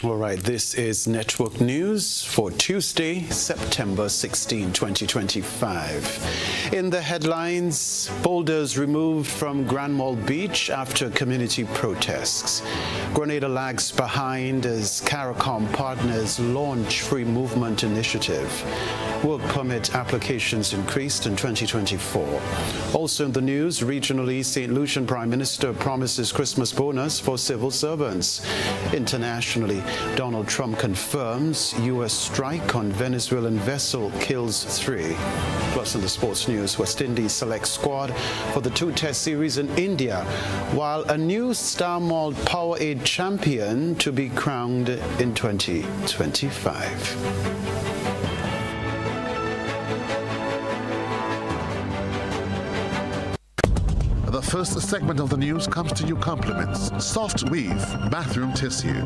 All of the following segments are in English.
All right, this is Network News for Tuesday, September 16, 2025. In the headlines, boulders removed from Grand Mall Beach after community protests. Grenada lags behind as CARICOM partners launch free movement initiative. Work permit applications increased in 2024. Also in the news, regionally, St. Lucian Prime Minister promises Christmas bonus for civil servants. Internationally, Donald Trump confirms U.S. strike on Venezuelan vessel kills 3. Plus in the sports news, West Indies select squad for the 2-test series in India, while a new Star Mall Powerade champion to be crowned in 2025. The first segment of the news comes to you compliments. Soft Weave Bathroom Tissue.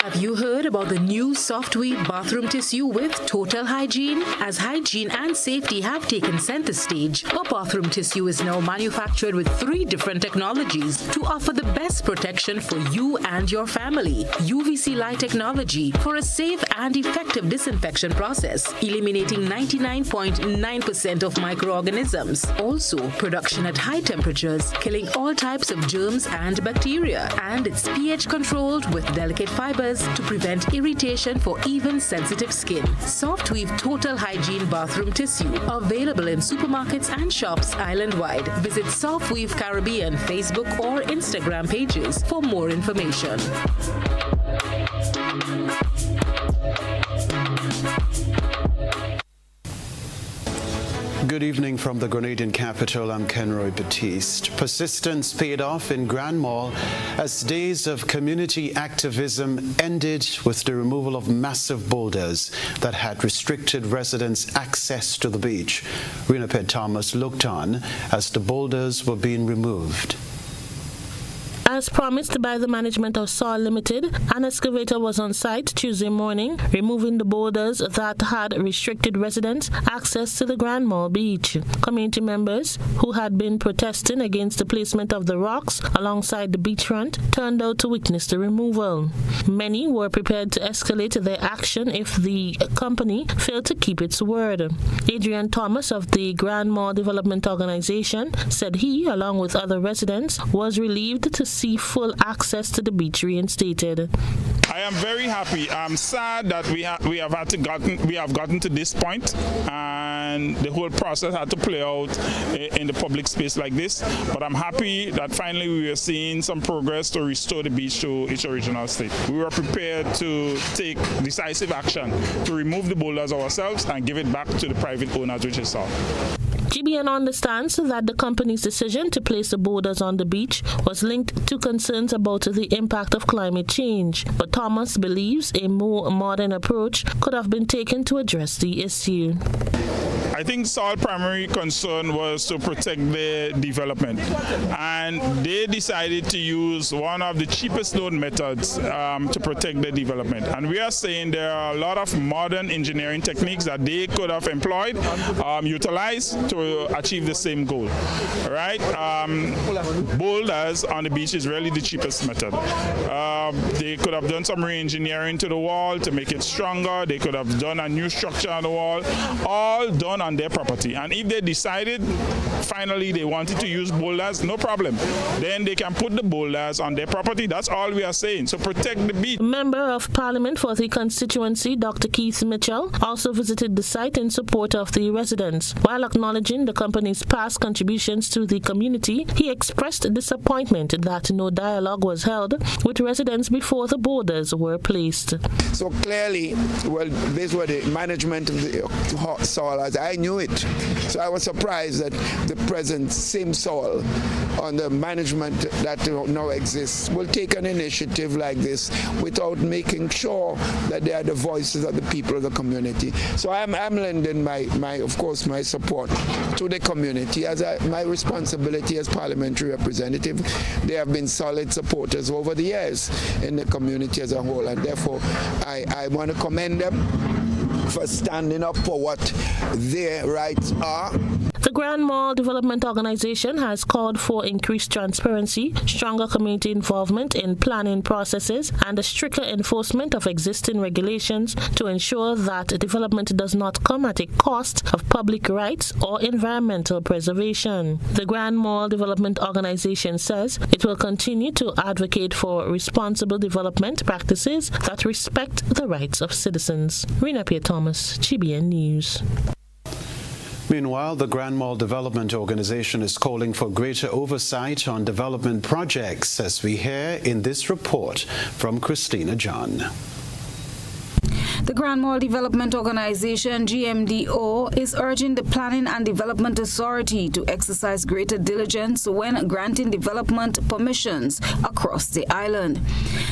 Have you heard about the new Soft Weave bathroom tissue with total hygiene? As hygiene and safety have taken center stage, our bathroom tissue is now manufactured with 3 different technologies to offer the best protection for you and your family. UVC light technology for a safe and effective disinfection process, eliminating 99.9% of microorganisms. Also, production at high temperatures, killing all types of germs and bacteria. And it's pH controlled with delicate fibers to prevent irritation for even sensitive skin. Soft Weave Total Hygiene Bathroom Tissue, available in supermarkets and shops island-wide. Visit Soft Weave Caribbean Facebook or Instagram pages for more information. Good evening from the Grenadian capital. I'm Kenroy, Baptiste. Persistence paid off in Grand Mall as days of community activism ended with the removal of massive boulders that had restricted residents' access to the beach. Renaped Thomas looked on as the boulders were being removed. As promised by the management of Sol Limited, an excavator was on site Tuesday morning, removing the boulders that had restricted residents access to the Grand Mall Beach. Community members who had been protesting against the placement of the rocks alongside the beachfront turned out to witness the removal. Many were prepared to escalate their action if the company failed to keep its word. Adrian Thomas of the Grand Mall Development Organization said he, along with other residents, was relieved to see full access to the beach reinstated. I am very happy. I'm sad that we have gotten to this point, and the whole process had to play out in the public space like this. But I'm happy that finally we are seeing some progress to restore the beach to its original state. We were prepared to take decisive action to remove the boulders ourselves and give it back to the private owners, which is Sol. GBN understands that the company's decision to place the boulders on the beach was linked to concerns about the impact of climate change, but Thomas believes a more modern approach could have been taken to address the issue. I think Sol's primary concern was to protect the development, and they decided to use one of the cheapest loan methods to protect the development. And we are saying there are a lot of modern engineering techniques that they could have employed, utilized to achieve the same goal. Right? Boulders on the beach is really the cheapest method. They could have done some re-engineering to the wall to make it stronger. They could have done a new structure on the wall, all done on their property. And if they decided finally they wanted to use boulders, no problem. Then they can put the boulders on their property. That's all we are saying. So protect the beach. Member of Parliament for the constituency, Dr. Keith Mitchell, also visited the site in support of the residents. While acknowledging the company's past contributions to the community, he expressed disappointment that no dialogue was held with residents before the boulders were placed. So clearly, well, this was the management of the Sol, as I knew it. So I was surprised that the present same Sol on the management that now exists will take an initiative like this without making sure that they are the voices of the people of the community. So I'm lending my support to the community as my responsibility as parliamentary representative. They have been solid supporters over the years in the community as a whole, and therefore I want to commend them for standing up for what their rights are. The Grand Mall Development Organization has called for increased transparency, stronger community involvement in planning processes, and a stricter enforcement of existing regulations to ensure that development does not come at a cost of public rights or environmental preservation. The Grand Mall Development Organization says it will continue to advocate for responsible development practices that respect the rights of citizens. Rena Pierre Thomas, GBN News. Meanwhile, the Grand Mall Development Organization is calling for greater oversight on development projects, as we hear in this report from Christina John. The Grand Mall Development Organization, GMDO, is urging the Planning and Development Authority to exercise greater diligence when granting development permissions across the island.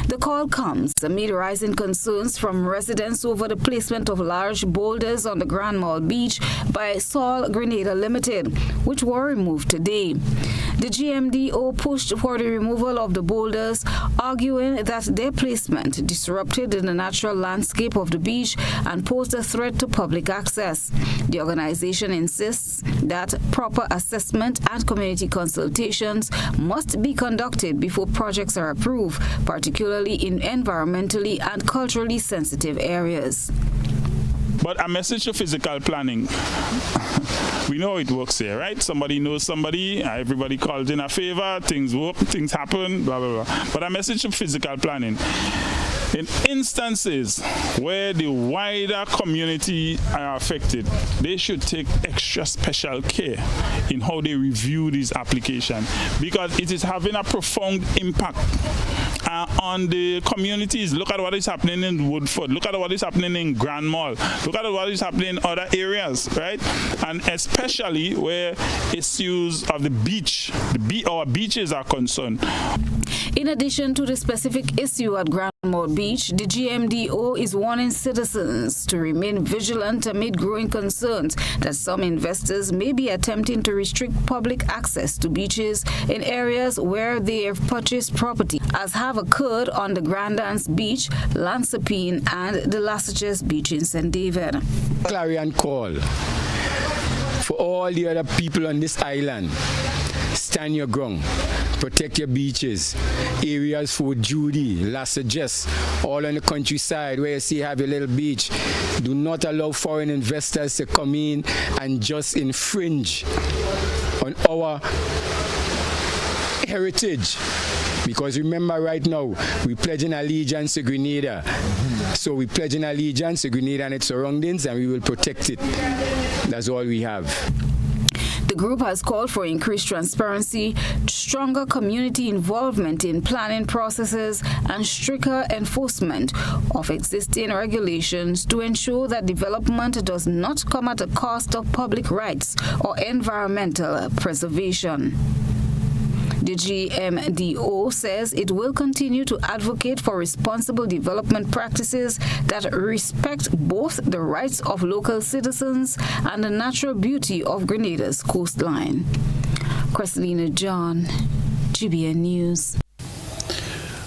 The call comes amid rising concerns from residents over the placement of large boulders on the Grand Mall Beach by Sol Grenada Limited, which were removed today. The GMDO pushed for the removal of the boulders, arguing that their placement disrupted the natural landscape of the beach and posed a threat to public access. The organization insists that proper assessment and community consultations must be conducted before projects are approved, particularly in environmentally and culturally sensitive areas. But a message to physical planning. We know it works here, right? Somebody knows somebody, everybody calls in a favor, things work, things happen, blah, blah, blah. But a message to physical planning. In instances where the wider community are affected, they should take extra special care in how they review these applications, because it is having a profound impact on the communities. Look at what is happening in Woodford. Look at what is happening in Grand Mall. Look at what is happening in other areas, right? And especially where issues of the beach, our beaches are concerned. In addition to the specific issue at Grand Mall Beach, the GMDO is warning citizens to remain vigilant amid growing concerns that some investors may be attempting to restrict public access to beaches in areas where they have purchased property, as have occurred on the Grandance Beach, Lansapine, and the Lassaches Beach in St. David. Clarion call for all the other people on this island. Stand your ground, protect your beaches, areas for Judy, Lassaches, all on the countryside where you see you have your little beach. Do not allow foreign investors to come in and just infringe on our heritage. Because remember, right now, we're pledging allegiance to Grenada. So we're pledging allegiance to Grenada and its surroundings, and we will protect it. That's all we have. The group has called for increased transparency, stronger community involvement in planning processes, and stricter enforcement of existing regulations to ensure that development does not come at the cost of public rights or environmental preservation. The GMDO says it will continue to advocate for responsible development practices that respect both the rights of local citizens and the natural beauty of Grenada's coastline. Christina John, GBN News.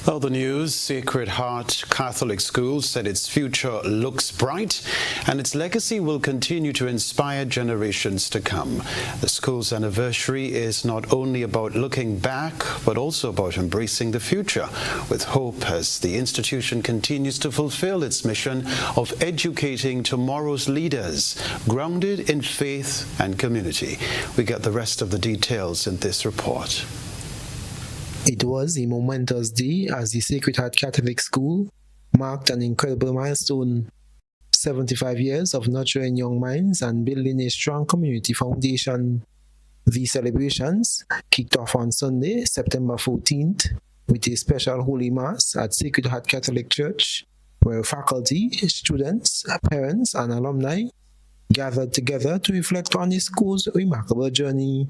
Other news, Sacred Heart Catholic School said its future looks bright and its legacy will continue to inspire generations to come. The school's anniversary is not only about looking back, but also about embracing the future with hope as the institution continues to fulfill its mission of educating tomorrow's leaders, grounded in faith and community. We get the rest of the details in this report. It was a momentous day as the Sacred Heart Catholic School marked an incredible milestone. 75 years of nurturing young minds and building a strong community foundation. These celebrations kicked off on Sunday, September 14th, with a special Holy Mass at Sacred Heart Catholic Church, where faculty, students, parents, and alumni gathered together to reflect on the school's remarkable journey.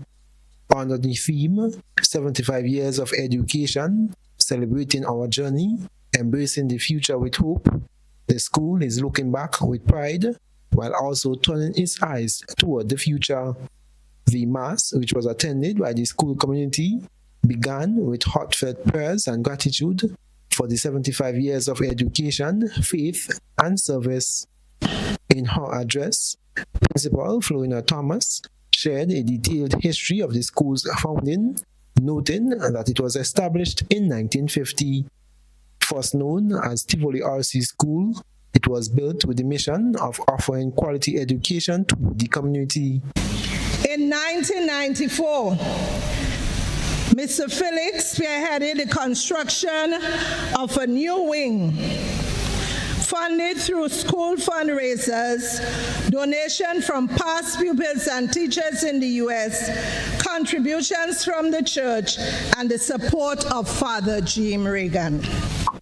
Under the theme, 75 years of education, celebrating our journey, embracing the future with hope, the school is looking back with pride while also turning its eyes toward the future. The Mass, which was attended by the school community, began with heartfelt prayers and gratitude for the 75 years of education, faith, and service. In her address, Principal Florina Thomas shared a detailed history of the school's founding, noting that it was established in 1950. First known as Tivoli RC School, it was built with the mission of offering quality education to the community. In 1994, Mr. Felix spearheaded the construction of a new wing, funded through school fundraisers, donation from past pupils and teachers in the U.S., contributions from the church, and the support of Father Jim Reagan.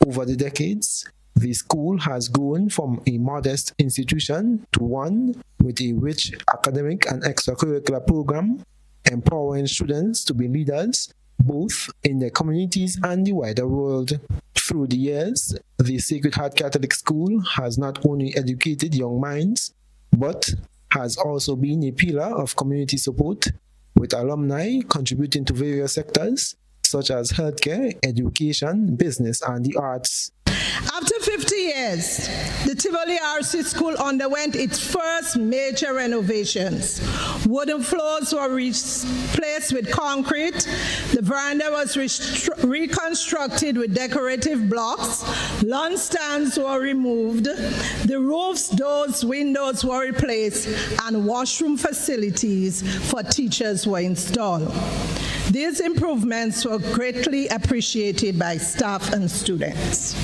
Over the decades, the school has grown from a modest institution to one with a rich academic and extracurricular program, empowering students to be leaders both in their communities and the wider world. Through the years, the Sacred Heart Catholic School has not only educated young minds, but has also been a pillar of community support, with alumni contributing to various sectors such as healthcare, education, business, and the arts. After 50 years, the Tivoli RC School underwent its first major renovations. Wooden floors were replaced with concrete. The veranda was reconstructed with decorative blocks. Lawn stands were removed. The roofs, doors, windows were replaced, and washroom facilities for teachers were installed. These improvements were greatly appreciated by staff and students.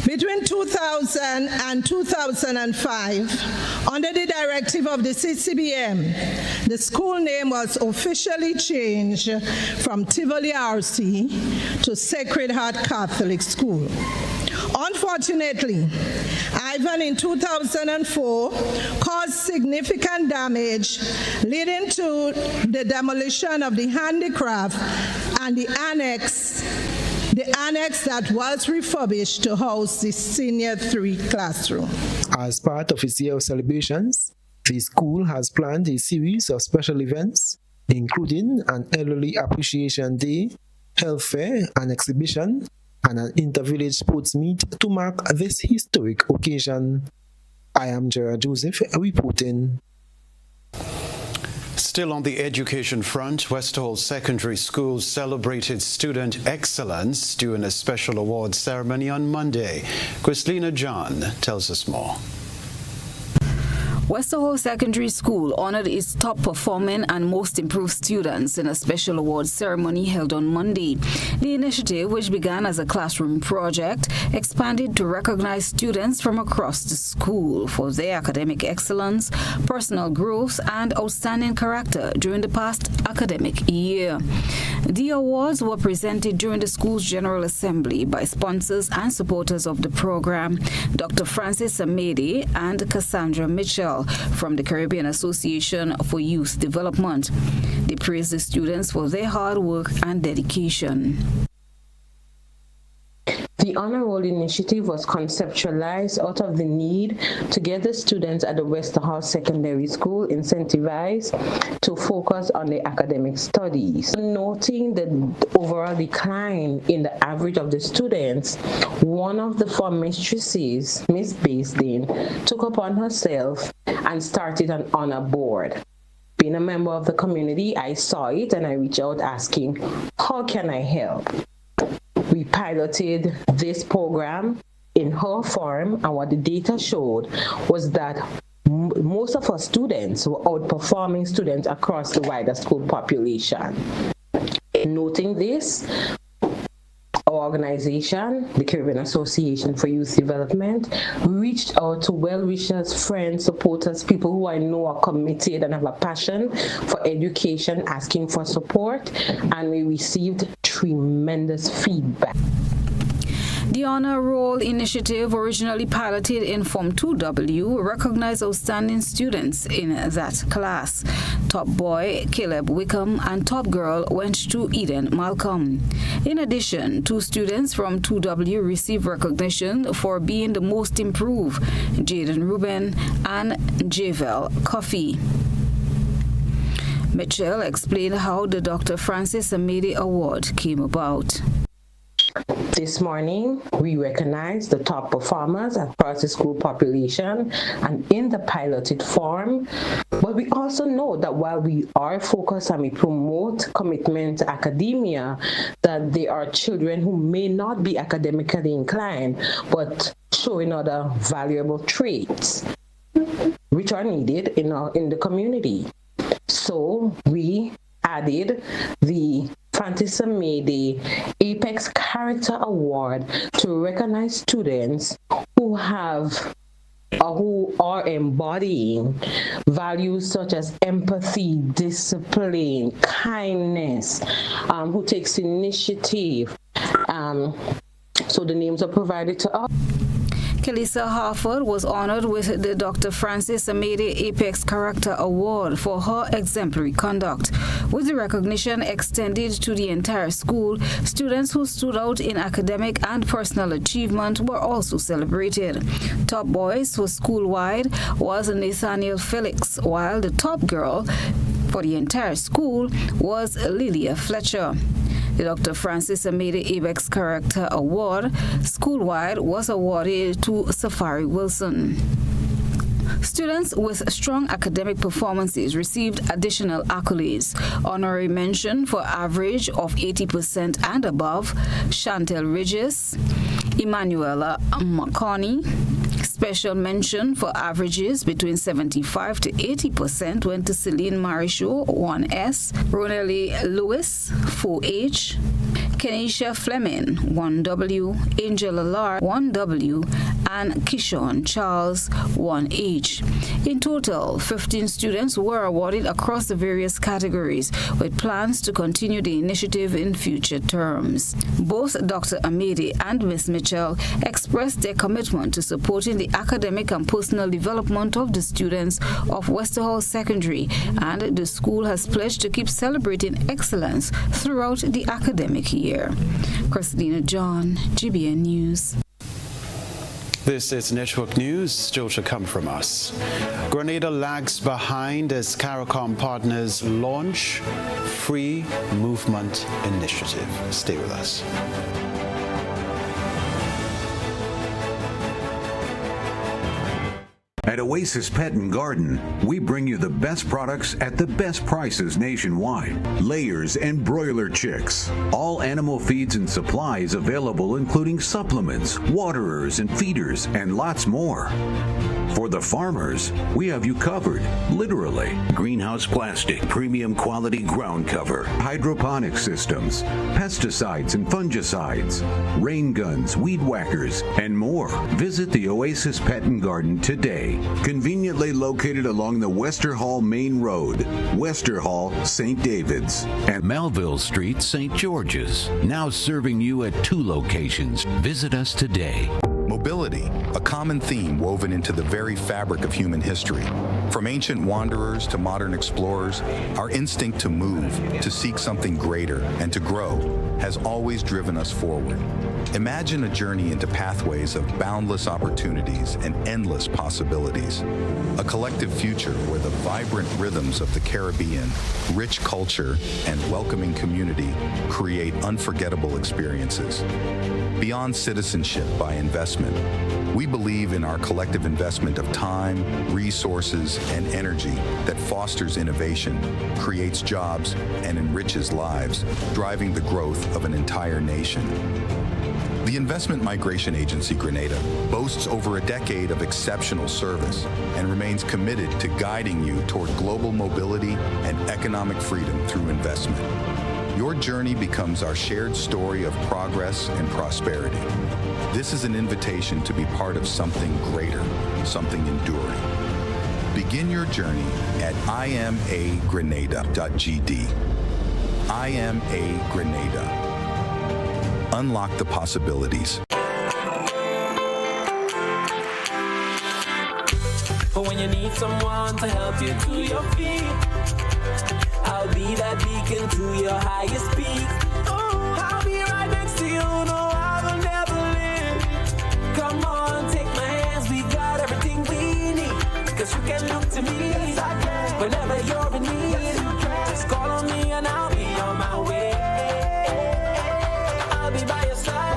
Between 2000 and 2005, under the directive of the CCBM, the school name was officially changed from Tivoli RC to Sacred Heart Catholic School. Unfortunately, Ivan in 2004 caused significant damage, leading to the demolition of the handicraft and the annex that was refurbished to house the Senior 3 classroom. As part of its year of celebrations, the school has planned a series of special events, including an Elderly Appreciation Day, health fair, an exhibition, and an inter-village sports meet to mark this historic occasion. I am Gerard Joseph reporting. Still on the education front, Westerhall Secondary School celebrated student excellence during a special awards ceremony on Monday. Christina John tells us more. Westerhall Secondary School honored its top-performing and most improved students in a special awards ceremony held on Monday. The initiative, which began as a classroom project, expanded to recognize students from across the school for their academic excellence, personal growth, and outstanding character during the past academic year. The awards were presented during the school's General Assembly by sponsors and supporters of the program, Dr. Francis Amede and Cassandra Mitchell from the Caribbean Association for Youth Development. They praised the students for their hard work and dedication. The Honor Roll initiative was conceptualized out of the need to get the students at the Westerhall Secondary School incentivized to focus on their academic studies. Noting the overall decline in the average of the students, one of the four mistresses, Miss Baisdene, took upon herself and started an honor board. Being a member of the community, I saw it and I reached out asking, how can I help? We piloted this program in her form, and what the data showed was that most of our students were outperforming students across the wider school population. Noting this, our organization, the Caribbean Association for Youth Development, reached out to well-wishers, friends, supporters, people who I know are committed and have a passion for education, asking for support, and we received tremendous feedback. The Honor Roll initiative, originally piloted in Form 2W, recognized outstanding students in that class. Top boy Caleb Wickham and top girl went to Eden Malcolm. In addition, 2 students from 2W received recognition for being the most improved, Jaden Rubin and Javel Coffey. Mitchell explained how the Dr. Francis Amede Award came about. This morning, we recognize the top performers across the school population and in the piloted form, but we also know that while we are focused and we promote commitment to academia, that there are children who may not be academically inclined, but showing other valuable traits which are needed in the community. So we added the Francis Amede Apex Character Award to recognize students who have who are embodying values such as empathy, discipline, kindness, who takes initiative. So the names are provided to us. Kelisa Harford was honored with the Dr. Francis Amede Apex Character Award for her exemplary conduct. With the recognition extended to the entire school, students who stood out in academic and personal achievement were also celebrated. Top boys for school-wide was Nathaniel Felix, while the top girl for the entire school was Lilia Fletcher. The Dr. Francis Amede Apex Character Award, school-wide, was awarded to Safari Wilson. Students with strong academic performances received additional accolades. Honorary mention for average of 80% and above, Chantel Ridges, Emanuela McCarney. Special mention for averages between 75 to 80% went to Celine Marichaux, 1S, Ronelli Lewis, 4H, Kenisha Fleming, 1W, Angel Alar, 1W, and Kishon Charles, 1H. In total, 15 students were awarded across the various categories, with plans to continue the initiative in future terms. Both Dr. Amede and Ms. Mitchell expressed their commitment to supporting the academic and personal development of the students of Westerhall Secondary, and the school has pledged to keep celebrating excellence throughout the academic year. Christina John, GBN News. This is Network News, still to come from us. Grenada lags behind as CARICOM partners launch Free Movement Initiative. Stay with us. At Oasis Pet and Garden, we bring you the best products at the best prices nationwide. Layers and broiler chicks. All animal feeds and supplies available, including supplements, waterers and feeders, and lots more. For the farmers, we have you covered, literally. Greenhouse plastic, premium quality ground cover, hydroponic systems, pesticides and fungicides, rain guns, weed whackers, and more. Visit the Oasis Pet and Garden today. Conveniently located along the Westerhall Main Road, Westerhall, St. David's, and Melville Street, St. George's. Now serving you at 2 locations. Visit us today. Mobility, a common theme woven into the very fabric of human history. From ancient wanderers to modern explorers, our instinct to move, to seek something greater, and to grow has always driven us forward. Imagine a journey into pathways of boundless opportunities and endless possibilities. A collective future where the vibrant rhythms of the Caribbean, rich culture, and welcoming community create unforgettable experiences. Beyond citizenship by investment, we believe in our collective investment of time, resources, and energy that fosters innovation, creates jobs, and enriches lives, driving the growth of an entire nation. The Investment Migration Agency Grenada boasts over a decade of exceptional service and remains committed to guiding you toward global mobility and economic freedom through investment. Your journey becomes our shared story of progress and prosperity. This is an invitation to be part of something greater, something enduring. Begin your journey at imagrenada.gd. IMA Grenada. Unlock the possibilities. But when you need someone to help you to your feet, I'll be that beacon to your highest peak. Oh, I'll be right next to you, no, I will never leave. Come on, take my hands, we got everything we need. Cause you can look to me, yes, I can. Whenever you're in need, yes, you can. Just call on me and I'll be on my way. I'll be by your side.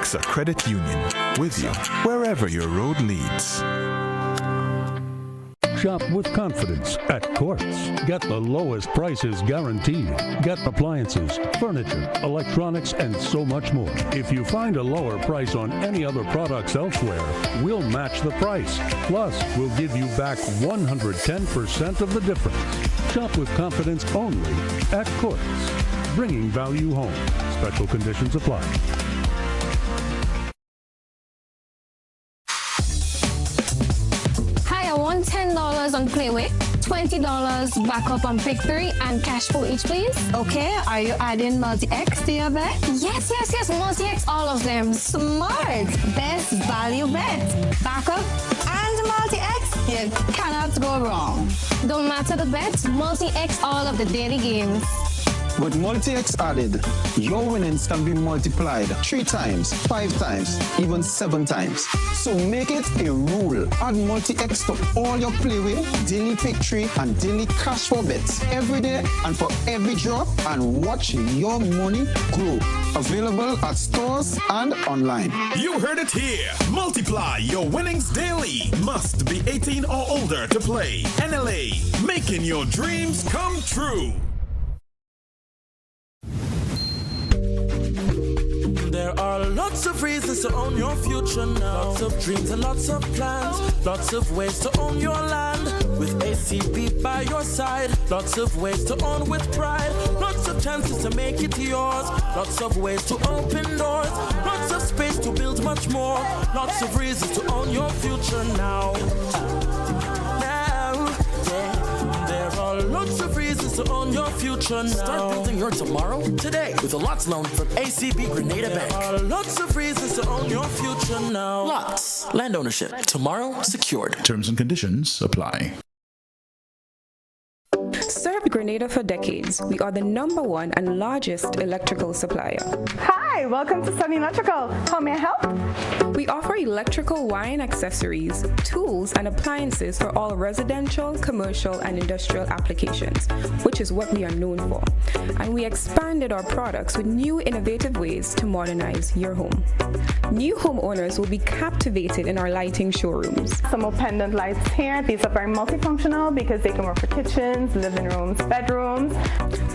AXA Credit Union, with you wherever your road leads. Shop with confidence at Quartz. Get the lowest prices guaranteed. Get appliances, furniture, electronics, and so much more. If you find a lower price on any other products elsewhere, we'll match the price. Plus, we'll give you back 110% of the difference. Shop with confidence only at Quartz. Bringing value home. Special conditions apply. $10 on Playway, $20 backup on Victory, and cash for each, please. Okay, are you adding multi-X to your bet? Yes, multi-X, all of them. Smart! Best value bet. Backup and multi-X, you cannot go wrong. Don't matter the bet, multi-X all of the daily games. With multi-X added, your winnings can be multiplied 3 times, 5 times, even 7 times. So make it a rule. Add multi-X to all your Playway, daily victory, and daily cash for bets every day and for every drop, and watch your money grow. Available at stores and online. You heard it here. Multiply your winnings daily. Must be 18 or older to play. NLA, making your dreams come true. There are lots of reasons to own your future now. Lots of dreams and lots of plans. Lots of ways to own your land. With ACB by your side. Lots of ways to own with pride. Lots of chances to make it yours. Lots of ways to open doors. Lots of space to build much more. Lots of reasons to own your future now. There are lots of reasons to own your future now. Start building your tomorrow today with a LOTS loan from ACB Grenada Bank. There are lots of reasons to own your future now. LOTS, land ownership, tomorrow secured. Terms and conditions apply. Served Grenada for decades, we are the #1 and largest electrical supplier. Hi, welcome to Sunny Electrical. How may I help? We offer electrical wire and accessories, tools, and appliances for all residential, commercial, and industrial applications, which is what we are known for. And we expanded our products with new innovative ways to modernize your home. New homeowners will be captivated in our lighting showrooms. Some more pendant lights here. These are very multifunctional because they can work for kitchens, living rooms, bedrooms.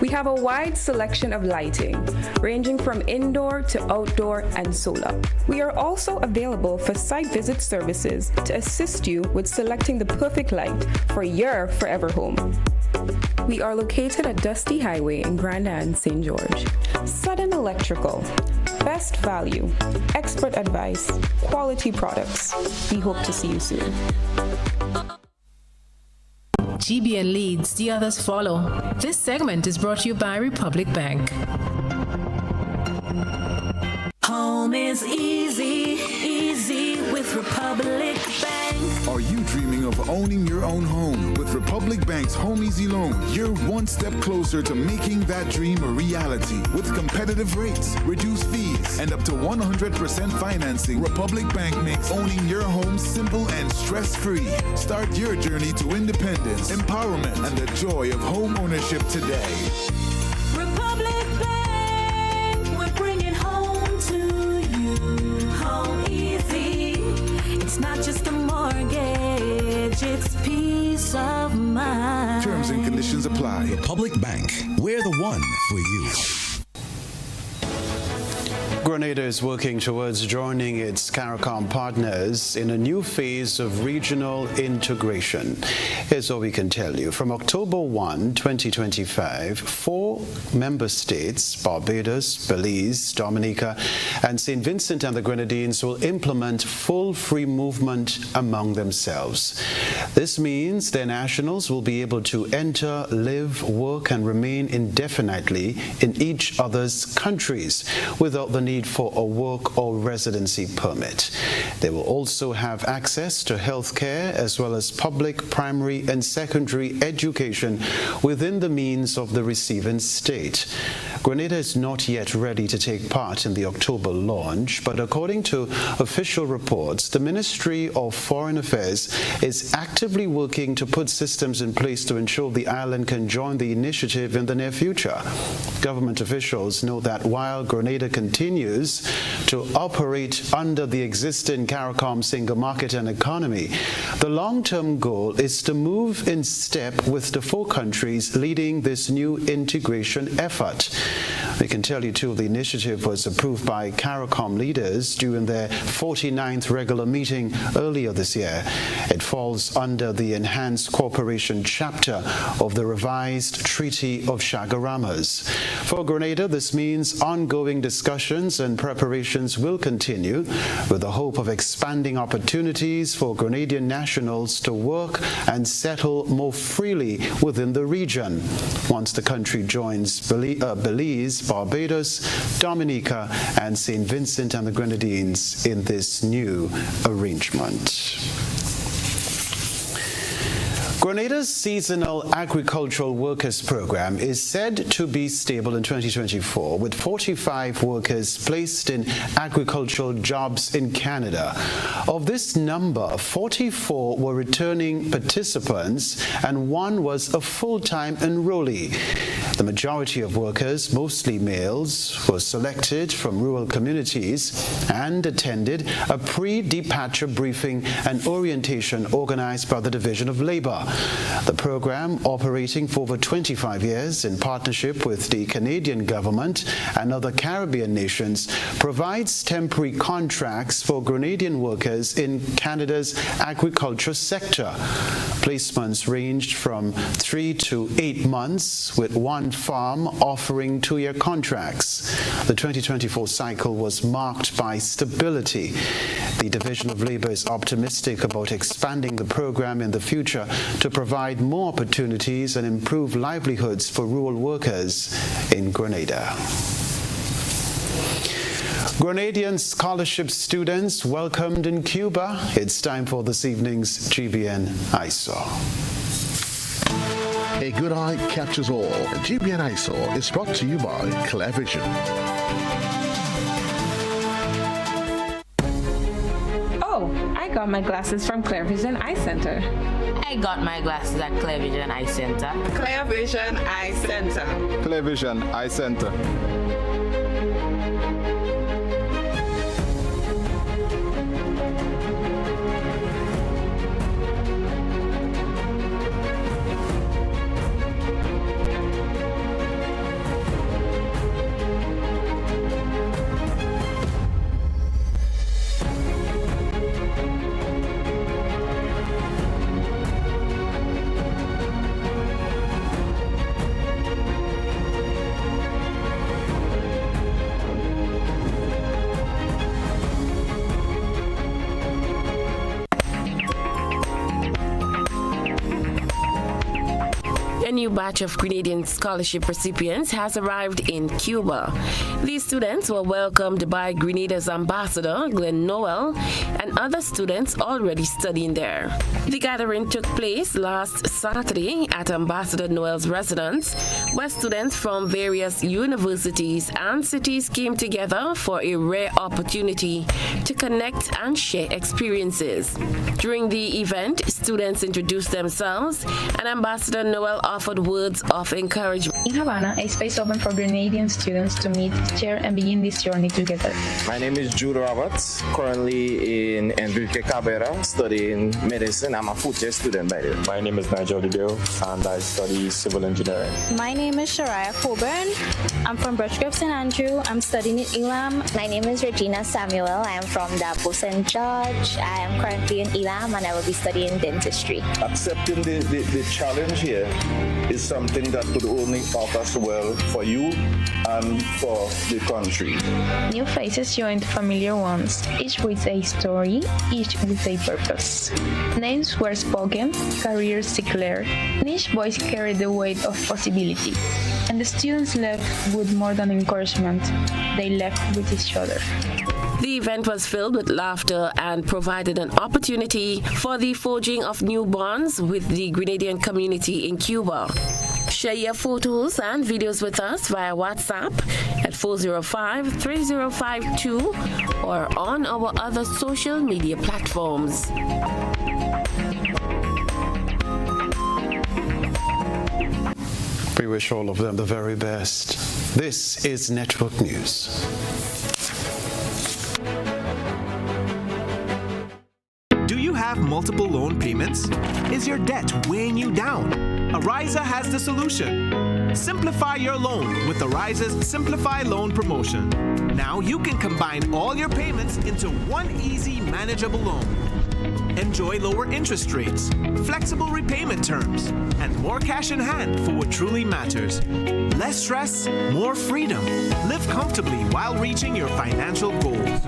We have a wide selection of lighting, ranging from indoor to outdoor and solar. We are also available for site visit services to assist you with selecting the perfect light for your forever home. We are located at Dusty Highway in Grand Anse, St. George. Sudden Electrical. Best value, expert advice, quality products. We hope to see you soon. GBN leads, the others follow. This segment is brought to you by Republic Bank. Home is easy, easy with Republic Bank. Are you dreaming of owning your own home? With Republic Bank's Home Easy Loan, you're one step closer to making that dream a reality. With competitive rates, reduced fees, and up to 100% financing, Republic Bank makes owning your home simple and stress-free. Start your journey to independence, empowerment, and the joy of home ownership today. Republic Bank, we're bringing home to you. Home easy. It's not just a mortgage, it's peace of mind. Terms and conditions apply. Republic Bank, we're the one for you. Grenada is working towards joining its CARICOM partners in a new phase of regional integration. Here's what we can tell you. From October 1, 2025, 4 member states, Barbados, Belize, Dominica, and St. Vincent and the Grenadines, will implement full free movement among themselves. This means their nationals will be able to enter, live, work, and remain indefinitely in each other's countries without the need for a work or residency permit. They will also have access to health care as well as public, primary, and secondary education within the means of the receiving state. Grenada is not yet ready to take part in the October launch, but according to official reports, the Ministry of Foreign Affairs is actively working to put systems in place to ensure the island can join the initiative in the near future. Government officials know that while Grenada continues to operate under the existing CARICOM single market and economy, the long-term goal is to move in step with the 4 countries leading this new integration effort. We can tell you too, the initiative was approved by CARICOM leaders during their 49th regular meeting earlier this year. It falls under the Enhanced Cooperation chapter of the revised Treaty of Chagaramas. For Grenada, this means ongoing discussions and preparations will continue with the hope of expanding opportunities for Grenadian nationals to work and settle more freely within the region once the country joins Belize, Barbados, Dominica, and St. Vincent and the Grenadines in this new arrangement. Grenada's seasonal agricultural workers program is said to be stable in 2024, with 45 workers placed in agricultural jobs in Canada. Of this number, 44 were returning participants and 1 was a full-time enrollee. The majority of workers, mostly males, were selected from rural communities and attended a pre-departure briefing and orientation organized by the Division of Labor. The program, operating for over 25 years in partnership with the Canadian government and other Caribbean nations, provides temporary contracts for Grenadian workers in Canada's agriculture sector. Placements ranged from 3 to 8 months, with one farm offering 2-year contracts. The 2024 cycle was marked by stability. The Division of Labor is optimistic about expanding the program in the future to provide more opportunities and improve livelihoods for rural workers in Grenada. Grenadian scholarship students welcomed in Cuba. It's time for this evening's GBN ISO. A good eye catches all. GBN ISO is brought to you by Clear Vision. Oh, I got my glasses from Clear Vision Eye Center. I got my glasses at Clear Vision Eye Center. Clear Vision Eye Center. Clear Vision Eye Center. A new batch of Grenadian scholarship recipients has arrived in Cuba. These students were welcomed by Grenada's ambassador, Glenn Noel, and other students already studying there. The gathering took place last Saturday at Ambassador Noel's residence, where students from various universities and cities came together for a rare opportunity to connect and share experiences. During the event, students introduced themselves, and Ambassador Noel offered words of encouragement. In Havana, a space open for Grenadian students to meet, share, and begin this journey together. My name is Jude Roberts, currently in Enrique Cabrera, studying medicine. I'm a fourth-year student, by the way. My name is Nigel Dideo, and I study civil engineering. My name is Shariah Coburn. I'm from Birchgrove St. Andrew. I'm studying at Elam. My name is Regina Samuel. I am from Dapo St. George. I am currently in Elam, and I will be studying dentistry. Accepting the challenge here is something that could only offer well for you and for the country. New faces joined familiar ones, each with a story, each with a purpose. Names were spoken, careers declared, and each voice carried the weight of possibility. And the students left with more than encouragement, they left with each other. The event was filled with laughter and provided an opportunity for the forging of new bonds with the Grenadian community in Cuba. Share your photos and videos with us via WhatsApp at 405-3052 or on our other social media platforms. We wish all of them the very best. This is Network News. Do you have multiple loan payments? Is your debt weighing you down? Ariza has the solution. Simplify your loan with Ariza's Simplify Loan promotion. Now you can combine all your payments into one easy, manageable loan. Enjoy lower interest rates, flexible repayment terms, and more cash in hand for what truly matters. Less stress, more freedom. Live comfortably while reaching your financial goals.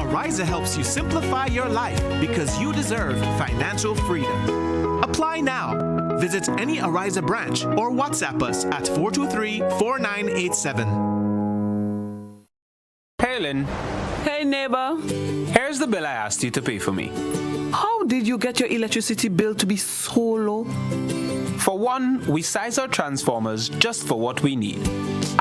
Ariza helps you simplify your life because you deserve financial freedom. Apply now. Visit any Ariza branch or WhatsApp us at 423-4987. Hey, Lynn. Hey, neighbor. Here's the bill I asked you to pay for me. How did you get your electricity bill to be so low? For one, we size our transformers just for what we need.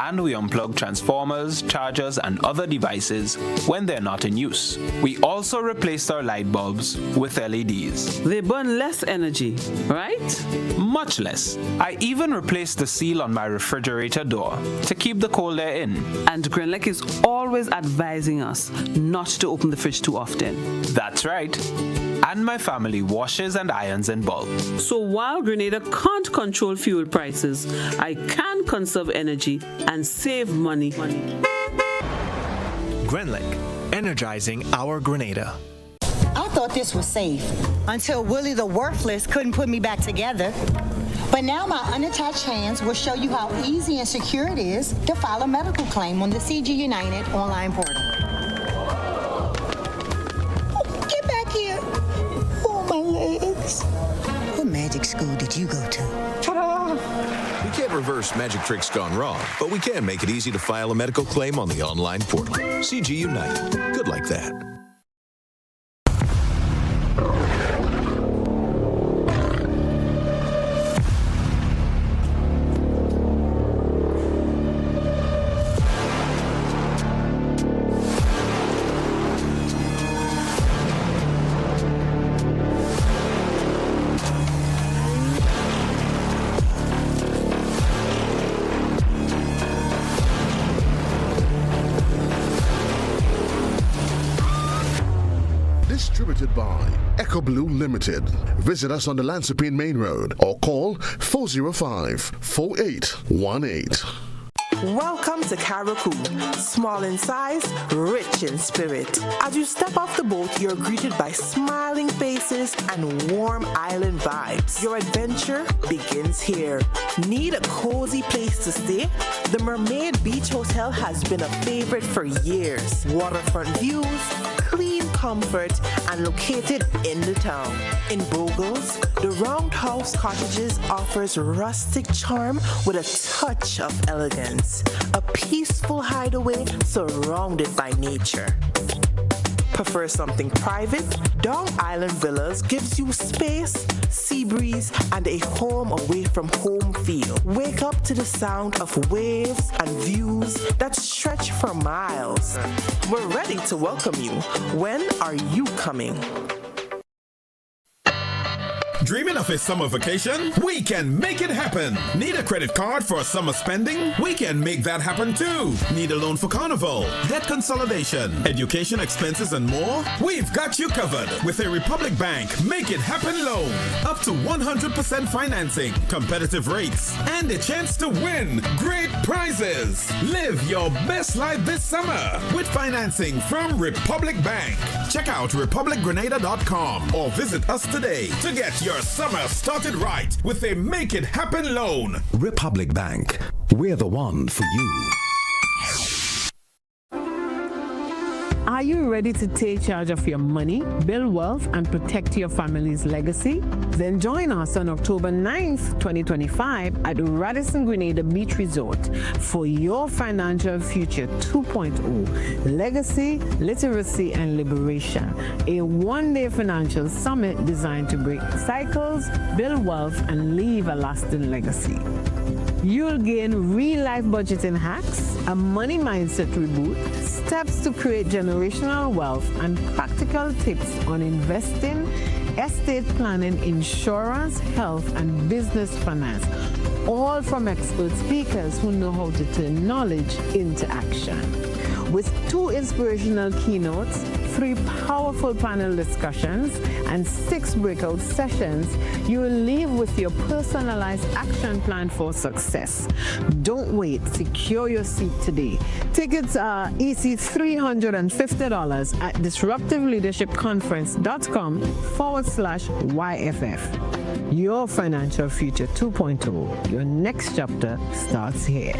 And we unplug transformers, chargers, and other devices when they're not in use. We also replaced our light bulbs with LEDs. They burn less energy, right? Much less. I even replaced the seal on my refrigerator door to keep the cold air in. And Grenlec is always advising us not to open the fridge too often. That's right. And my family washes and irons in bulk. So while Grenada can't control fuel prices, I can conserve energy and save money. Grenlec, energizing our Grenada. I thought this was safe until Willie the Worthless couldn't put me back together. But now my unattached hands will show you how easy and secure it is to file a medical claim on the CG United online portal. Get back here. Oh, my legs. What magic school did you go to? Ta-da! We can't reverse magic tricks gone wrong, but we can make it easy to file a medical claim on the online portal. CG United. Good like that. Distributed by Echo Blue Limited. Visit us on the Lansopine Main Road or call 405-4818. Welcome to Karakou, small in size, rich in spirit. As you step off the boat, you're greeted by smiling faces and warm island vibes. Your adventure begins here. Need a cozy place to stay? The Mermaid Beach Hotel has been a favorite for years. Waterfront views, clean comfort, and located in the town. In Bogles, the Roundhouse Cottages offers rustic charm with a touch of elegance. A peaceful hideaway surrounded by nature. Prefer something private? Dong Island Villas gives you space, sea breeze, and a home away from home feel. Wake up to the sound of waves and views that stretch for miles. We're ready to welcome you. When are you coming? Dreaming of a summer vacation? We can make it happen. Need a credit card for summer spending? We can make that happen too. Need a loan for carnival, debt consolidation, education expenses, and more? We've got you covered with a Republic Bank Make It Happen loan. Up to 100% financing, competitive rates, and a chance to win great prizes. Live your best life this summer with financing from Republic Bank. Check out republicgrenada.com or visit us today to get your summer started right with a Make It Happen loan. Republic Bank. We're the one for you. Are you ready to take charge of your money, build wealth, and protect your family's legacy? Then join us on October 9th, 2025 at Radisson Grenada Beach Resort for your Financial Future 2.0, Legacy, Literacy, and Liberation, a one-day financial summit designed to break cycles, build wealth, and leave a lasting legacy. You'll gain real-life budgeting hacks, a money mindset reboot, steps to create generational wealth, and practical tips on investing, estate planning, insurance, health, and business finance. All from expert speakers who know how to turn knowledge into action. With 2 inspirational keynotes, 3 powerful panel discussions, and 6 breakout sessions, you will leave with your personalized action plan for success. Don't wait. Secure your seat today. Tickets are EC $350 at disruptiveleadershipconference.com/YFF. Your financial future 2.0. Your next chapter starts here.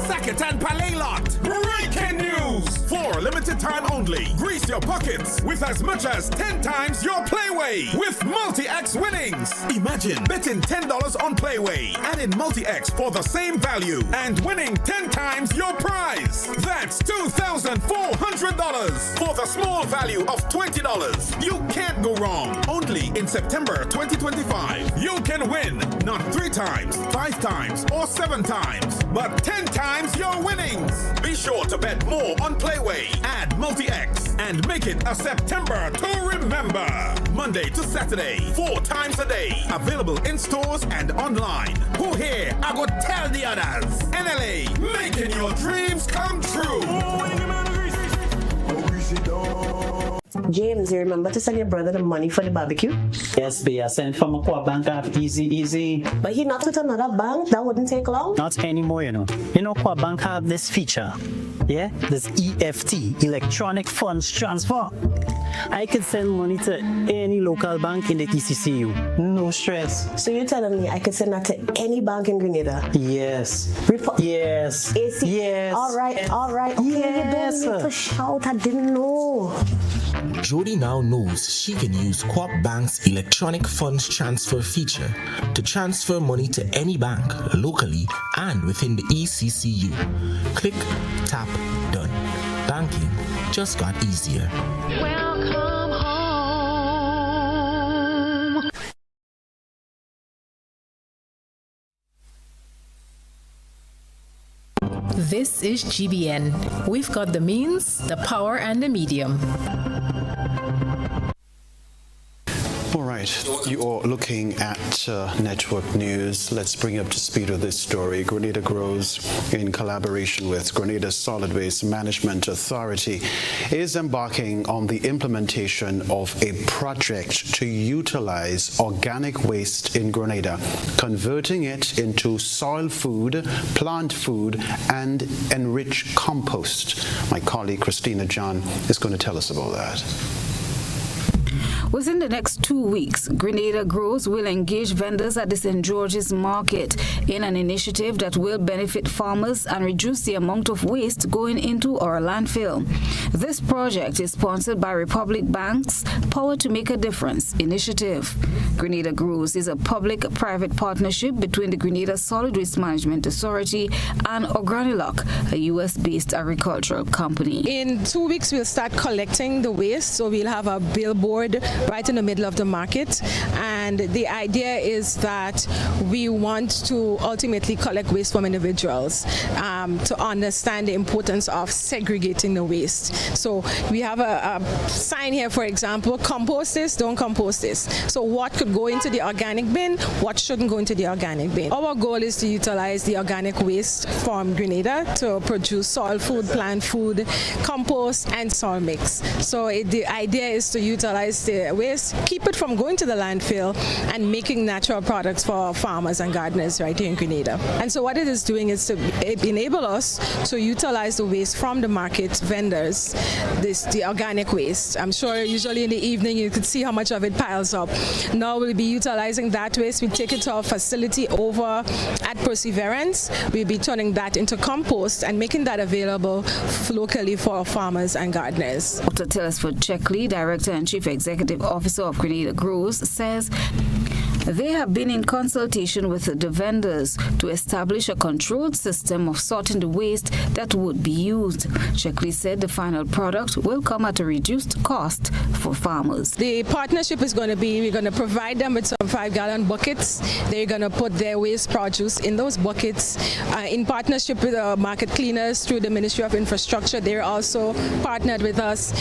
Sack it and Palais Lot. Breaking news! For limited time only, grease your pockets with as much as 10 times your Playway with multi-X winnings. Imagine betting $10 on Playway and in multi-X for the same value and winning 10 times your prize. That's $2,400 for the small value of $20. You can't go wrong. Only in September 2025. You can win not 3 times, 5 times, or 7 times, but 10 times your winnings. Be sure to bet more on Playway. Add multi-X and make it a September to remember. Monday to Saturday, 4 times a day. Available in stores and online. Who here? I go tell the others. NLA, making your dreams come true. James, you remember to send your brother the money for the barbecue? Yes, B. I sent from a co-op bank app. Easy. But he not with another bank? That wouldn't take long? Not anymore, you know. You know, co-op bank have this feature. Yeah? This EFT, Electronic Funds Transfer. I could send money to any local bank in the ECCU. No stress. So you're telling me I could send that to any bank in Grenada? Yes. Yes. AC? Yes. All right. Okay, yes. You don't need to shout. I didn't know. Jody now knows she can use Co-op Bank's electronic funds transfer feature to transfer money to any bank locally and within the ECCU. Click, tap, done. Banking just got easier. Welcome home. This is GBN. We've got the means, the power, and the medium. All right, you are looking at network news. Let's bring you up to speed with this story. Grenada Grows, in collaboration with Grenada Solid Waste Management Authority, is embarking on the implementation of a project to utilize organic waste in Grenada, converting it into soil food, plant food, and enriched compost. My colleague Christina John is going to tell us about that. Within the next 2 weeks, Grenada Grows will engage vendors at the St. George's Market in an initiative that will benefit farmers and reduce the amount of waste going into our landfill. This project is sponsored by Republic Bank's Power to Make a Difference initiative. Grenada Grows is a public-private partnership between the Grenada Solid Waste Management Authority and Organilock, a U.S.-based agricultural company. In 2 weeks, we'll start collecting the waste, so we'll have a billboard right in the middle of the market, and the idea is that we want to ultimately collect waste from individuals to understand the importance of segregating the waste. So we have a sign here, for example, compost this, don't compost this. So what could go into the organic bin, what shouldn't go into the organic bin. Our goal is to utilize the organic waste from Grenada to produce soil food, plant food, compost, and soil mix. So the idea is to utilize the waste, keep it from going to the landfill, and making natural products for farmers and gardeners right here in Grenada. And so what it is doing is to enable us to utilize the waste from the market vendors, the organic waste. I'm sure usually in the evening you could see how much of it piles up. Now we'll be utilizing that waste. We take it to our facility over at Perseverance. We'll be turning that into compost and making that available locally for our farmers and gardeners. Dr. Telesford Checkley, Director and Chief Executive Officer of Grenada Grows, says They have been in consultation with the vendors to establish a controlled system of sorting the waste that would be used. Shekli said the final product will come at a reduced cost for farmers. The partnership is going to be, we're going to provide them with some 5-gallon buckets. They're going to put their waste produce in those buckets. In partnership with the market cleaners through the Ministry of Infrastructure, they're also partnered with us.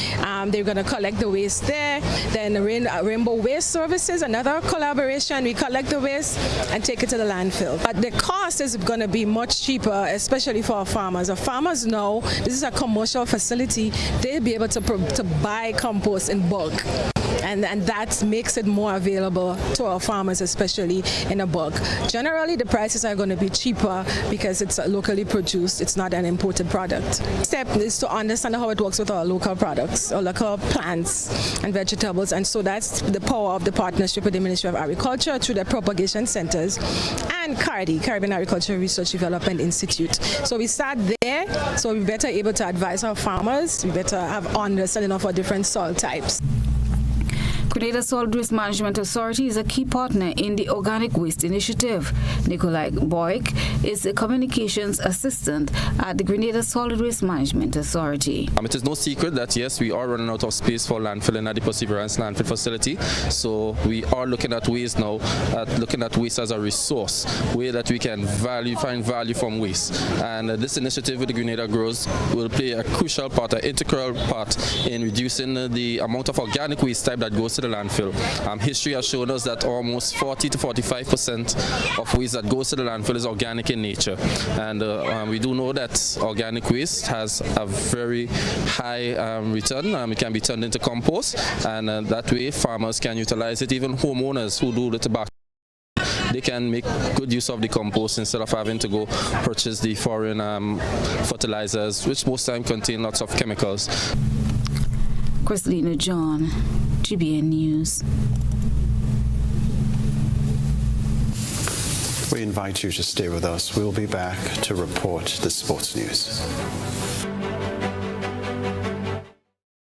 They're going to collect the waste there. Then Rainbow Waste Services, another collaboration. We collect the waste and take it to the landfill. But the cost is going to be much cheaper, especially for our farmers. Our farmers know this is a commercial facility. They'll be able to buy compost in bulk. And that makes it more available to our farmers, especially in a bulk. Generally, the prices are going to be cheaper because it's locally produced. It's not an imported product. Step is to understand how it works with our local products, our local plants and vegetables. And so that's the power of the partnership with the Ministry of Agriculture through the propagation centers and CARDI, Caribbean Agricultural Research Development Institute. So we start there. So we're better able to advise our farmers. We better have understanding of our different soil types. Grenada Solid Waste Management Authority is a key partner in the Organic Waste Initiative. Nikolai Boyk is the communications assistant at the Grenada Solid Waste Management Authority. It is no secret that yes, we are running out of space for landfilling at the Perseverance landfill facility. So we are looking at ways now, looking at waste as a resource, way that we can find value from waste. And this initiative with the Grenada Growers will play a crucial part, an integral part in reducing the amount of organic waste type that goes to the landfill. History has shown us that almost 40 to 45% of waste that goes to the landfill is organic in nature. And we do know that organic waste has a very high return. It can be turned into compost, and that way farmers can utilize it. Even homeowners who do the tobacco, they can make good use of the compost instead of having to go purchase the foreign fertilizers, which most times contain lots of chemicals. Christina John, GBN News. We invite you to stay with us. We'll be back to report the sports news.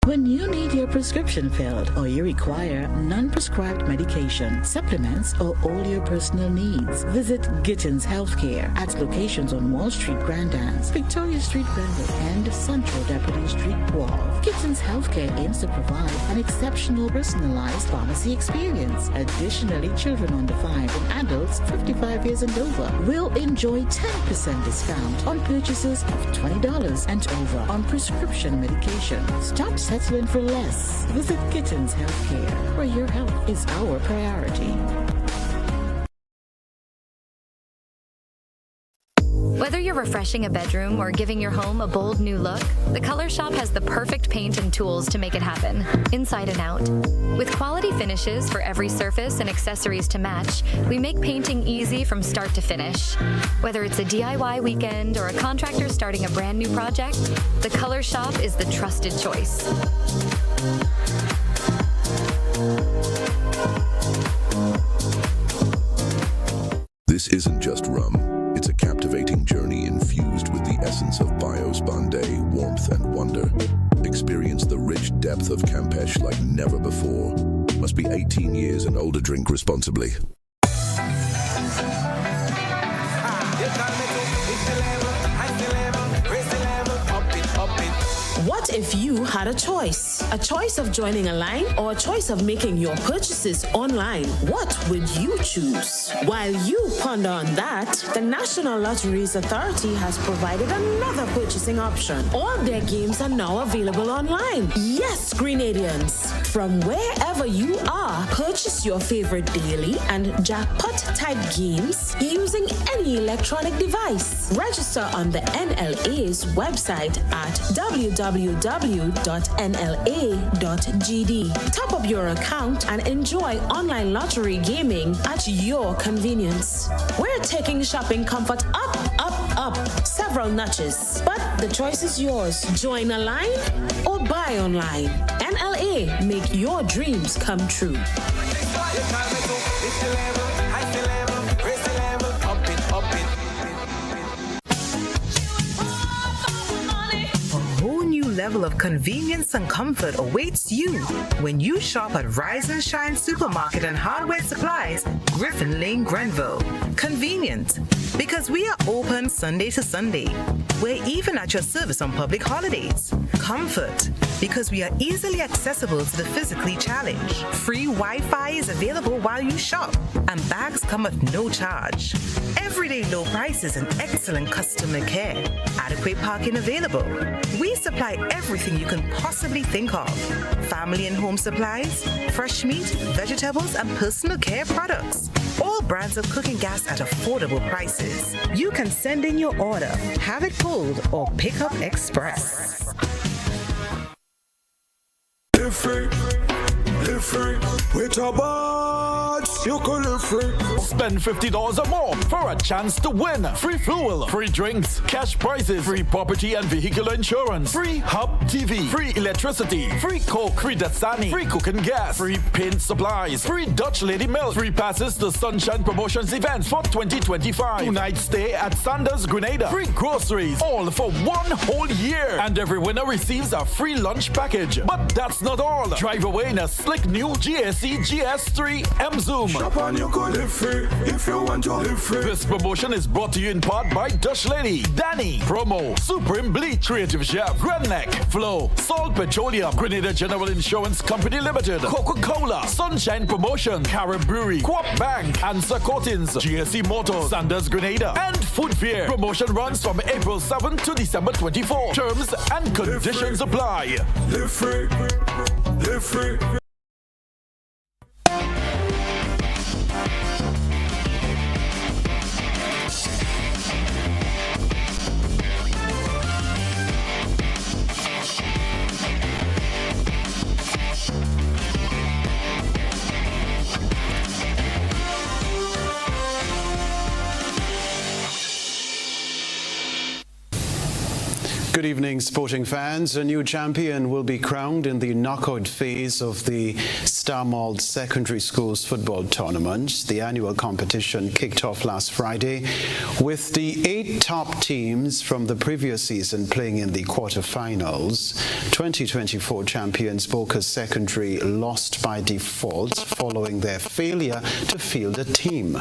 When you need your prescription filled or you require non-prescribed medication, supplements, or all your personal needs, visit Gittins Healthcare at locations on Wall Street, Grand Anse, Victoria Street, Grenville, and Central Deputy Street, Wharf. Gittins Healthcare aims to provide an exceptional personalized pharmacy experience. Additionally, children under 5 and adults 55 years and over will enjoy 10% discount on purchases of $20 and over on prescription medication. Stop settling for less. Visit Gittins Healthcare, where your health is our priority. Whether you're refreshing a bedroom or giving your home a bold new look, the Color Shop has the perfect paint and tools to make it happen, inside and out. With quality finishes for every surface and accessories to match, we make painting easy from start to finish. Whether it's a DIY weekend or a contractor starting a brand new project, the Color Shop is the trusted choice. This isn't just rum. It's a captivating journey infused with the essence of Bios Bombay, warmth and wonder. Experience the rich depth of Campeche like never before. Must be 18 years and older. Drink responsibly. What if you had a choice? A choice of joining a line or a choice of making your purchases online? What would you choose? While you ponder on that, the National Lotteries Authority has provided another purchasing option. All their games are now available online. Yes, Grenadians, from wherever you are, purchase your favorite daily and jackpot-type games using any electronic device. Register on the NLA's website at www.nla.gd. Top up your account and enjoy online lottery gaming at your convenience. We're taking shopping comfort up, up, up several notches, but the choice is yours. Join a line or buy online. NLA, make your dreams come true. level of convenience and comfort awaits you when you shop at Rise and Shine Supermarket and Hardware Supplies, Griffin Lane, Grenville. Convenient, because we are open Sunday to Sunday. We're even at your service on public holidays. Comfort, because we are easily accessible to the physically challenged. Free Wi-Fi is available while you shop, and bags come at no charge. Everyday low prices and excellent customer care. Adequate parking available. We supply everything you can possibly think of. Family and home supplies, fresh meat, vegetables, and personal care products. All brands of cooking gas at affordable prices. You can send in your order, have it pulled, or pick up express. Live free, with your buds, you can live free. Spend $50 or more for a chance to win. Free fuel, free drinks, cash prizes, free property and vehicular insurance, free Hub TV, free electricity, free Coke, free Dasani, free cooking gas, free paint supplies, free Dutch Lady Milk, free passes to Sunshine Promotions events for 2025. 2-night stay at Sanders Grenada, free groceries, all for 1 whole year. And every winner receives a free lunch package. But that's not all. Drive away in a slick new GSE GS3 M Zoom. Shop and you can live free if you want to live free. This promotion is brought to you in part by Dutch Lady, Danny, Promo, Supreme Bleach, Creative Chef, Redneck, Flow, Salt Petroleum, Grenada General Insurance Company Limited, Coca-Cola, Sunshine Promotion, Carib Brewery, Coop Bank, Answer Coatings, GSE Motors, Sanders Grenada, and Food Fair. Promotion runs from April 7 to December 24. Terms and conditions apply. Live free, live free. Good evening, sporting fans. A new champion will be crowned in the knockout phase of the Starmalt Secondary Schools Football Tournament. The annual competition kicked off last Friday with the 8 top teams from the previous season playing in the quarterfinals. 2024 champions Boca Secondary lost by default following their failure to field a team.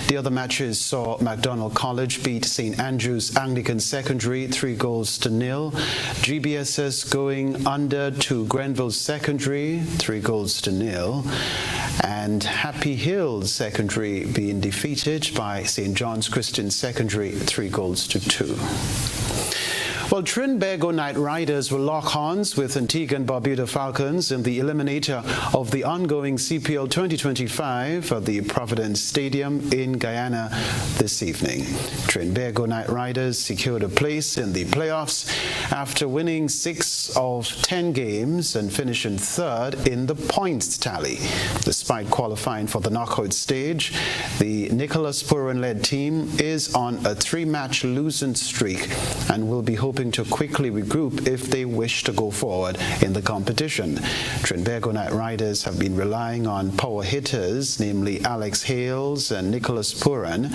The other matches saw McDonald College beat St. Andrews Anglican Secondary 3-0. GBSS going under to Grenville Secondary 3-0, and Happy Hill Secondary being defeated by St. John's Christian Secondary 3-2. Well, Trinbago Knight Riders will lock horns with Antigua and Barbuda Falcons in the eliminator of the ongoing CPL 2025 at the Providence Stadium in Guyana this evening. Trinbago Knight Riders secured a place in the playoffs after winning 6 of 10 games and finishing 3rd in the points tally. Despite qualifying for the knockout stage, the Nicholas Purin-led team is on a 3-match losing streak and will be hoping to quickly regroup if they wish to go forward in the competition. Trinbago Knight Riders have been relying on power hitters, namely Alex Hales and Nicholas Purin.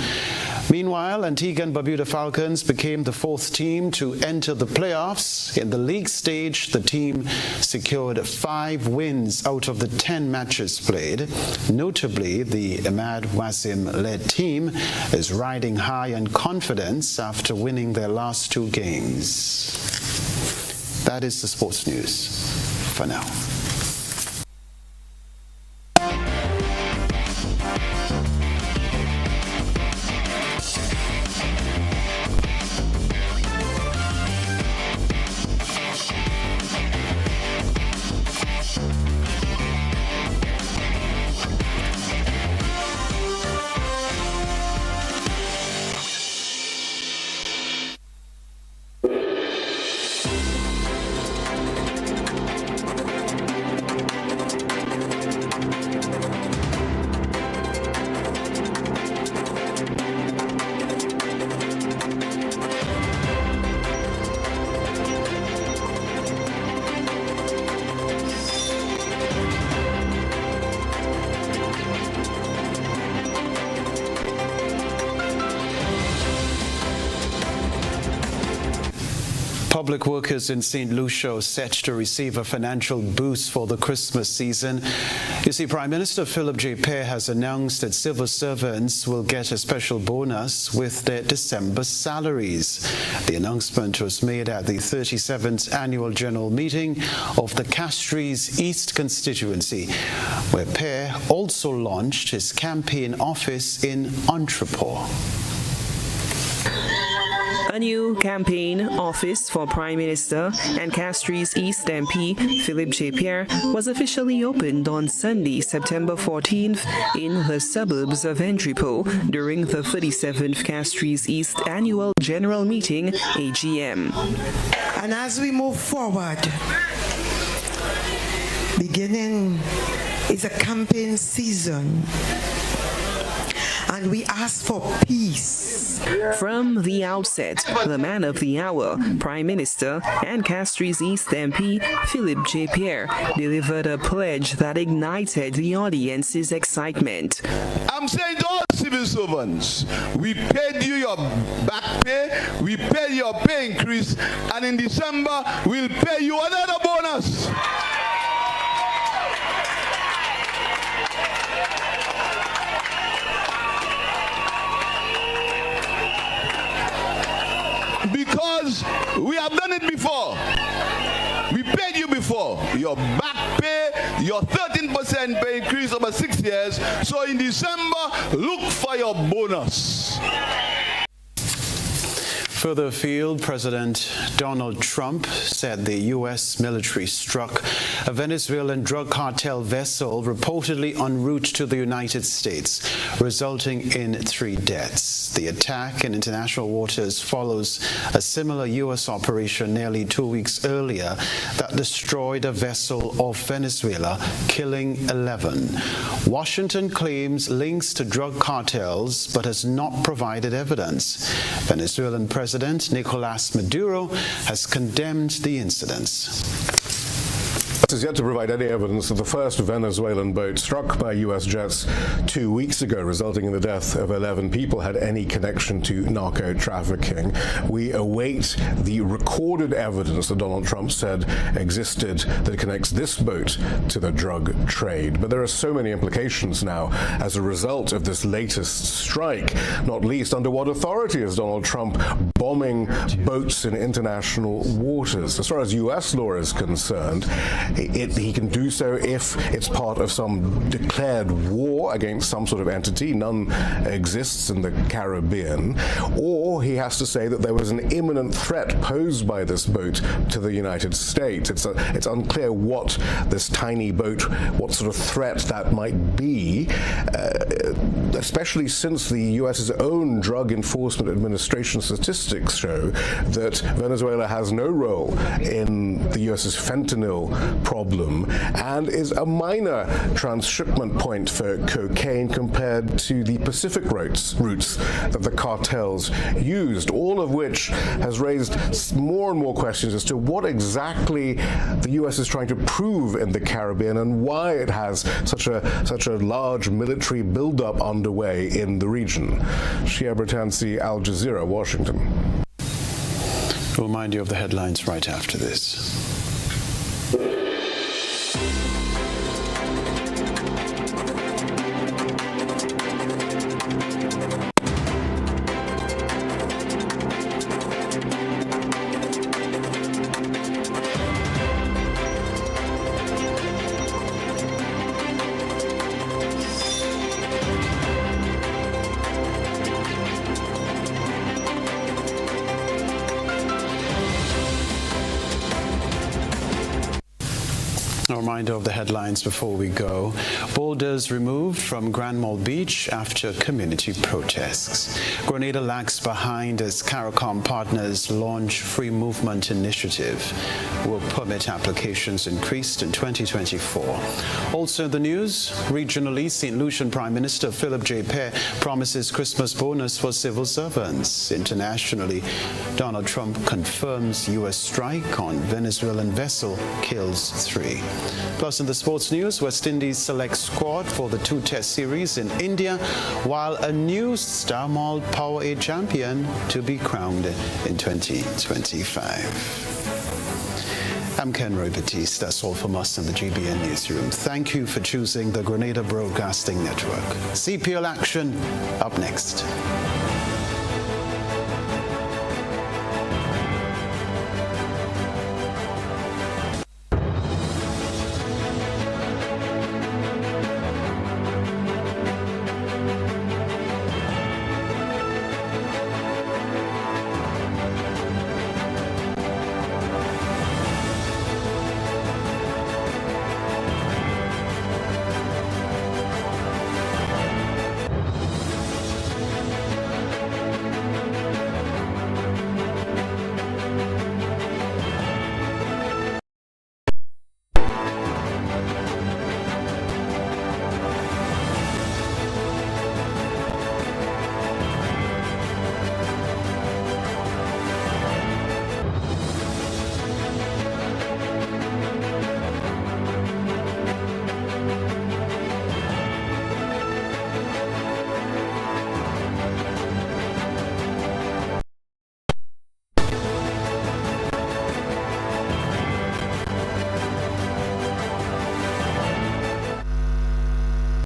Meanwhile, Antigua and Barbuda Falcons became the 4th team to enter the playoffs. In the league stage, the team secured 5 wins out of the 10 matches played. Notably, the Ahmad Wasim-led team is riding high in confidence after winning their last 2 games. That is the sports news for now. Public workers in St. Lucia set to receive a financial boost for the Christmas season. You see, Prime Minister Philip J. Pear has announced that civil servants will get a special bonus with their December salaries. The announcement was made at the 37th Annual General Meeting of the Castries East constituency, where Pear also launched his campaign office in Entrepot. A new campaign office for Prime Minister and Castries East MP Philip J. Pear was officially opened on Sunday, September 14th in the suburbs of Entrepot during the 37th Castries East Annual General Meeting, AGM. And as we move forward, beginning is a campaign season, and we ask for peace. From the outset, the man of the hour, Prime Minister and Castries East MP Philip J. Pear delivered a pledge that ignited the audience's excitement. I'm saying to all civil servants, we paid you your back pay, we paid your pay increase, and in December, we'll pay you another bonus. Because we have done it before. We paid you before. Your back pay, your 13% pay increase over 6 years. So in December, look for your bonus. Further afield, President Donald Trump said the U.S. military struck a Venezuelan drug cartel vessel reportedly en route to the United States, resulting in 3 deaths. The attack in international waters follows a similar U.S. operation nearly 2 weeks earlier that destroyed a vessel off Venezuela, killing 11. Washington claims links to drug cartels but has not provided evidence. Venezuelan President Nicolas Maduro has condemned the incidents. Has yet to provide any evidence that the first Venezuelan boat struck by U.S. jets 2 weeks ago, resulting in the death of 11 people, had any connection to narco trafficking. We await the recorded evidence that Donald Trump said existed that connects this boat to the drug trade. But there are so many implications now as a result of this latest strike, not least under what authority is Donald Trump bombing boats in international waters. As far as U.S. law is concerned, he can do so if it's part of some declared war against some sort of entity. None exists in the Caribbean. Or he has to say that there was an imminent threat posed by this boat to the United States. It's unclear what this tiny boat, what sort of threat that might be, especially since the U.S.'s own Drug Enforcement Administration statistics show that Venezuela has no role in the U.S.'s fentanyl problem and is a minor transshipment point for cocaine compared to the Pacific routes that the cartels used, all of which has raised more and more questions as to what exactly the U.S. is trying to prove in the Caribbean and why it has such a large military buildup underway in the region. Shia Bertansi, Al Jazeera, Washington. We'll remind you of the headlines right after this. A reminder of the headlines before we go. Boulders removed from Grand Mall Beach after community protests. Grenada lags behind as CARICOM partners launch free movement initiative. Work permit applications increased in 2024. Also in the news, regionally, St. Lucian Prime Minister Philip J. Pear promises Christmas bonus for civil servants. Internationally, Donald Trump confirms U.S. strike on Venezuelan vessel kills 3. Plus, in the sports news, West Indies select squad for the 2-test series in India, while a new Star Mall Powerade champion to be crowned in 2025. I'm Kenroy, Baptiste. That's all from us in the GBN newsroom. Thank you for choosing the Grenada Broadcasting Network. CPL action up next.